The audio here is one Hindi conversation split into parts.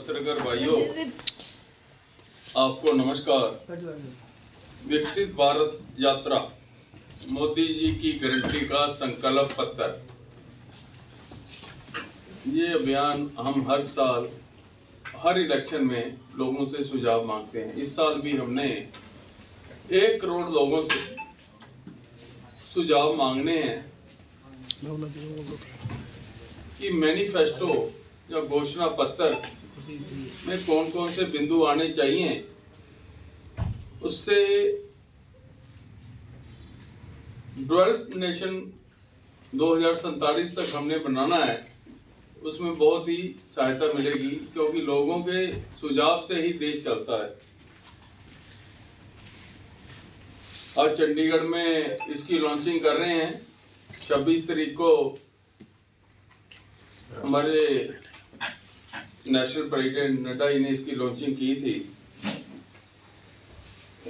पत्रकार भाइयों, आपको नमस्कार। विकसित भारत यात्रा, मोदी जी की गारंटी का संकल्प पत्र। ये अभियान हम हर साल हर इलेक्शन में लोगों से सुझाव मांगते हैं। इस साल भी हमने 1 करोड़ लोगों से सुझाव मांगने हैं कि मैनिफेस्टो या घोषणा पत्र में कौन कौन से बिंदु आने चाहिए। उससे डेवलप्ड नेशन 2047 तक हमने बनाना है, उसमें बहुत ही सहायता मिलेगी, क्योंकि लोगों के सुझाव से ही देश चलता है। आज चंडीगढ़ में इसकी लॉन्चिंग कर रहे हैं। 26 तारीख को हमारे नेशनल प्रेसिडेंट नड्डा जी ने इसकी लॉन्चिंग की थी।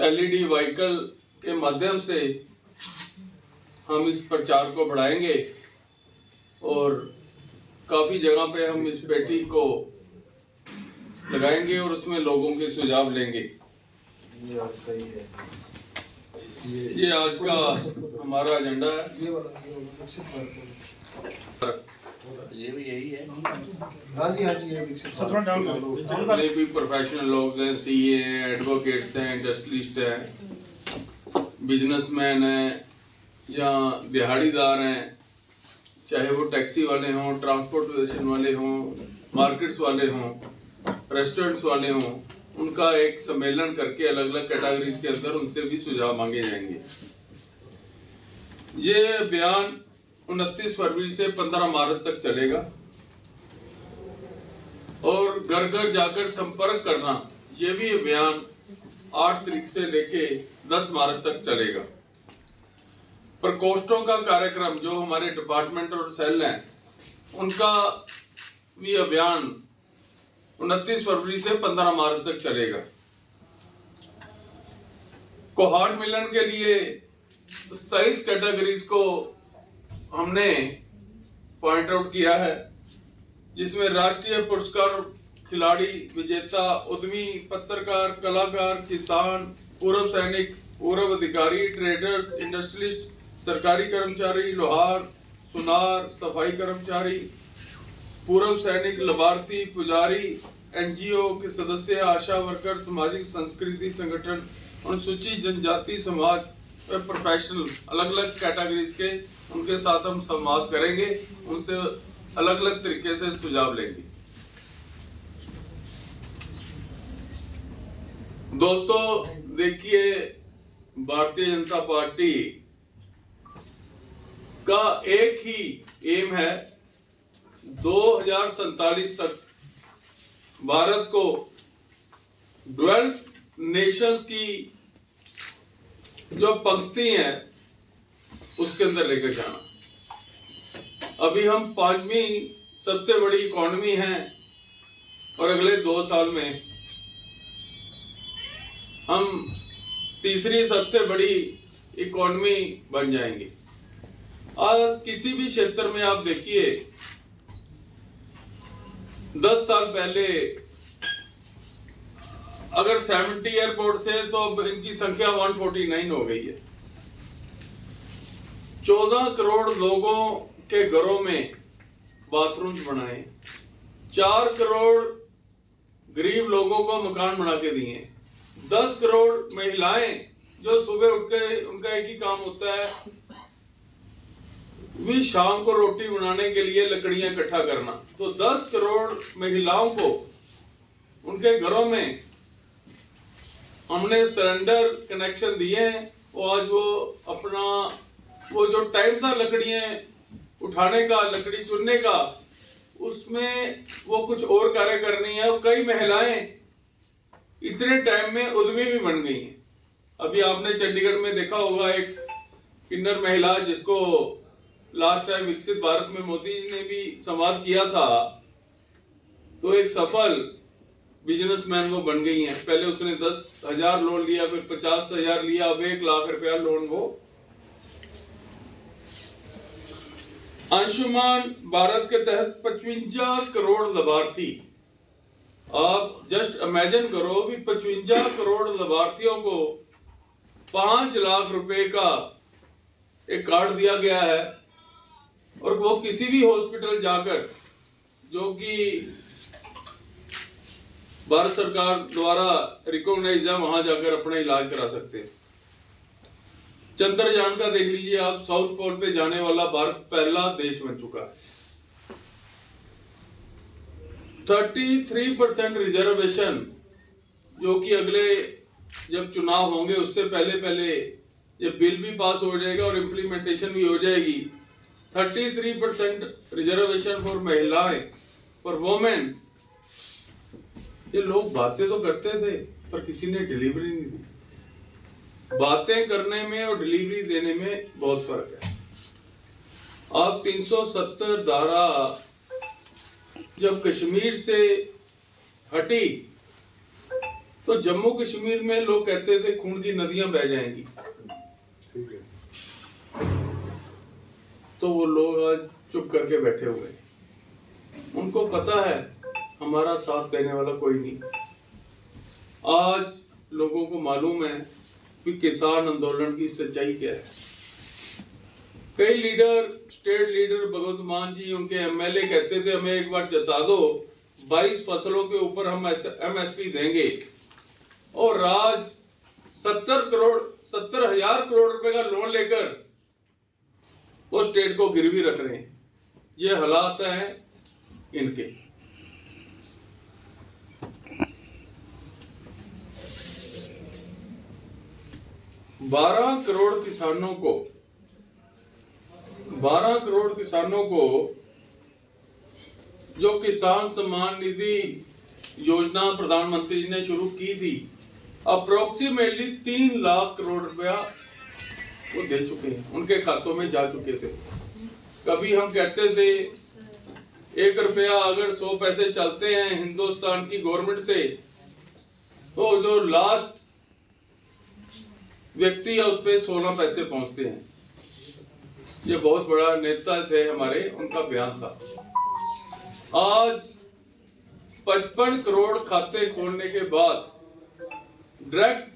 LED व्हीकल के माध्यम से हम इस प्रचार को बढ़ाएंगे और काफी जगह पे हम इस पेटी को लगाएंगे और उसमें लोगों के सुझाव लेंगे। ये आज का ही है। ये आज का हमारा एजेंडा है। ये भी यही है। हाँ जी ये जितने भी प्रोफेशनल लोग हैं, CA हैं, एडवोकेट्स हैं, इंडस्ट्रियलिस्ट हैं, बिजनेसमैन हैं या दिहाड़ीदार हैं, चाहे वो टैक्सी वाले हों, ट्रांसपोर्टेशन वाले हों, मार्केट्स वाले हों, रेस्टोरेंट्स वाले हों, उनका एक सम्मेलन करके अलग अलग कैटेगरीज के अंदर उनसे भी सुझाव मांगे जाएंगे। ये अभियान 29 फरवरी से 15 मार्च तक चलेगा और घर घर जाकर संपर्क करना, ये भी अभियान 8 तारीख से लेके 10 मार्च तक चलेगा। प्रकोष्ठों का कार्यक्रम जो हमारे डिपार्टमेंट और सेल हैं, उनका भी अभियान 29 फरवरी से 15 मार्च तक चलेगा। कोहार्ट मिलन के लिए 27 कैटेगरीज को हमने पॉइंट आउट किया है, जिसमें राष्ट्रीय पुरस्कार खिलाड़ी, विजेता, उद्यमी, पत्रकार, कलाकार, किसान, पूर्व सैनिक, पूर्व अधिकारी, ट्रेडर्स, इंडस्ट्रियलिस्ट, सरकारी कर्मचारी, लोहार, सुनार, सफाई कर्मचारी, पूर्व सैनिक, लाभार्थी, पुजारी, NGO के सदस्य, आशा वर्कर, सामाजिक संस्कृति संगठन, अनुसूचित जनजाति समाज व प्रोफेशनल, अलग अलग कैटेगरीज के उनके साथ हम संवाद करेंगे, उनसे अलग अलग तरीके से सुझाव लेंगे। दोस्तों देखिए, भारतीय जनता पार्टी का एक ही एम है, 2047 तक भारत को डेवलप्ड नेशंस की जो पंक्ति है उसके अंदर लेकर जाना। अभी हम 5वीं सबसे बड़ी इकोनॉमी हैं और अगले 2 साल में हम तीसरी सबसे बड़ी इकोनॉमी बन जाएंगे। आज किसी भी क्षेत्र में आप देखिए, 10 साल पहले अगर 70 एयरपोर्ट से, तो अब इनकी संख्या 149 हो गई है। 14 करोड़ लोगों के घरों में बाथरूम्स बनाए, 4 करोड़ गरीब लोगों को मकान बना के दिए, 10 करोड़ महिलाएं जो सुबह उठ के उनका एक ही काम होता है भी शाम को रोटी बनाने के लिए लकड़ियां इकट्ठा करना, तो 10 करोड़ महिलाओं को उनके घरों में हमने सिलेंडर कनेक्शन दिए हैं। वो आज वो अपना वो जो टाइम था लकड़ियां उठाने का, लकड़ी चुनने का, उसमें वो कुछ और कार्य करनी है। और कई महिलाएं इतने टाइम में उद्यमी भी बन गई हैं। अभी आपने चंडीगढ़ में देखा होगा एक किन्नर महिला, जिसको लास्ट टाइम विकसित भारत में मोदी ने भी संवाद किया था, तो एक सफल बिजनेसमैन वो बन गई हैं। पहले उसने 10,000 लोन लिया, फिर 50,000 लिया, अब 1 लाख रुपया लोन वो। आयुष्मान भारत के तहत 55 करोड़ लाभार्थी आप जस्ट इमेजिन करो भी 55 करोड़ लाभार्थियों को 5 लाख रुपए का एक कार्ड दिया गया है, और वो किसी भी हॉस्पिटल जाकर, जो कि भारत सरकार द्वारा रिकॉग्नाइज है, वहां जाकर अपना इलाज करा सकते हैं। चंद्रयान का देख लीजिए आप, साउथ पोल पे जाने वाला भारत पहला देश बन चुका है। 33% रिजर्वेशन, जो कि अगले जब चुनाव होंगे उससे पहले ये बिल भी पास हो जाएगा और इम्प्लीमेंटेशन भी हो जाएगी। 33% रिजर्वेशन फॉर महिलाएं, फॉर वोमेन। ये लोग बातें तो करते थे पर किसी ने डिलीवरी नहीं दी। बातें करने में और डिलीवरी देने में बहुत फर्क है। आप 370 धारा जब कश्मीर से हटी तो जम्मू कश्मीर में लोग कहते थे खून की नदियां बह जाएंगी। तो वो लोग आज चुप करके बैठे हुए, उनको पता है हमारा साथ देने वाला कोई नहीं। आज लोगों को मालूम है कि किसान आंदोलन की सच्चाई क्या है। कई लीडर, स्टेट लीडर भगवंत मान जी, उनके एमएलए कहते थे हमें एक बार जता दो, 22 फसलों के ऊपर हम एमएसपी देंगे, और आज 70,000 करोड़ रुपए का लोन लेकर वो स्टेट को गिरवी रख रहे हैं। ये हालात हैं इनके। बारह करोड़ किसानों को जो किसान सम्मान निधि योजना प्रधानमंत्री जी ने शुरू की थी, अप्रोक्सीमेटली 3 लाख करोड़ रुपया वो दे चुके हैं, उनके खातों में जा चुके थे। कभी हम कहते थे 1 रुपया अगर 100 पैसे चलते हैं हिंदुस्तान की गवर्नमेंट से, तो जो लास्ट व्यक्ति है उस पे 16 पैसे पहुंचते हैं। ये बहुत बड़ा नेता थे हमारे, उनका बयान था। आज 55 करोड़ खाते खोलने के बाद डायरेक्ट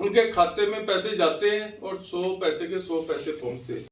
उनके खाते में पैसे जाते हैं और 100 पैसे के 100 पैसे पहुंचते हैं।